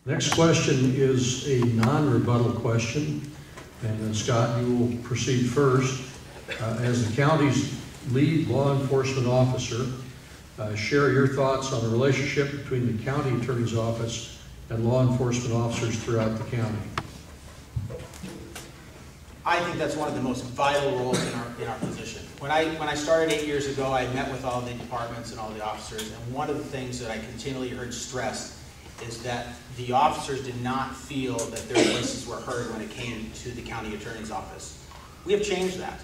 Next question is a non-rebuttal question, and Scott, you will proceed first. As the county's lead law enforcement officer, share your thoughts on the relationship between the county attorney's office and law enforcement officers throughout the county. I think that's one of the most vital roles in our position. When I started 8 years ago, I met with all the departments and all the officers, and one of the things that I continually heard stressed is that the officers did not feel that their voices were heard when it came to the county attorney's office. We have changed that.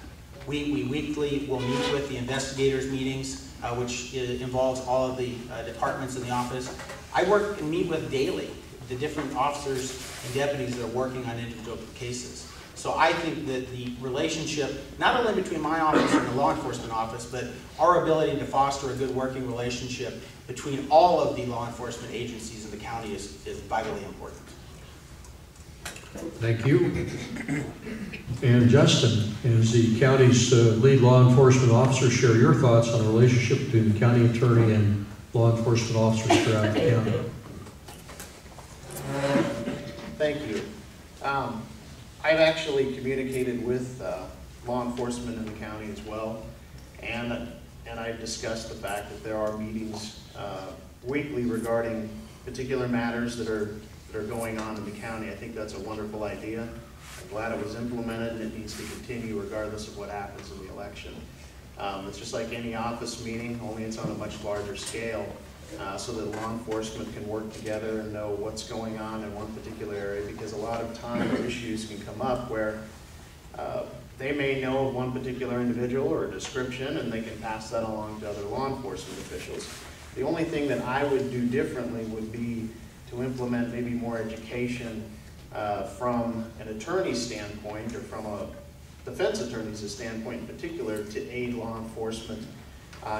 We weekly will meet with the investigators meetings, which involves all of the departments in the office. I work and meet with daily the different officers and deputies that are working on individual cases. So I think that the relationship, not only between my office and the law enforcement office, but our ability to foster a good working relationship between all of the law enforcement agencies in the county is vitally important. Thank you. And Justin, as the county's lead law enforcement officer, share your thoughts on the relationship between the county attorney and law enforcement officers throughout the county. Thank you. I've actually communicated with law enforcement in the county as well, and I've discussed the fact that there are meetings weekly regarding particular matters that are going on in the county. I think that's a wonderful idea. I'm glad it was implemented, and it needs to continue regardless of what happens in the election. It's just like any office meeting, only it's on a much larger scale, so that law enforcement can work together and know what's going on in one particular area, because a lot of time issues can come up where they may know of one particular individual or a description, and they can pass that along to other law enforcement officials. The only thing that I would do differently would be to implement maybe more education from an attorney's standpoint, or from a defense attorney's standpoint in particular, to aid law enforcement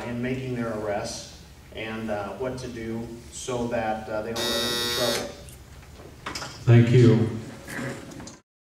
in making their arrests and what to do so that they don't run into trouble. Thank you.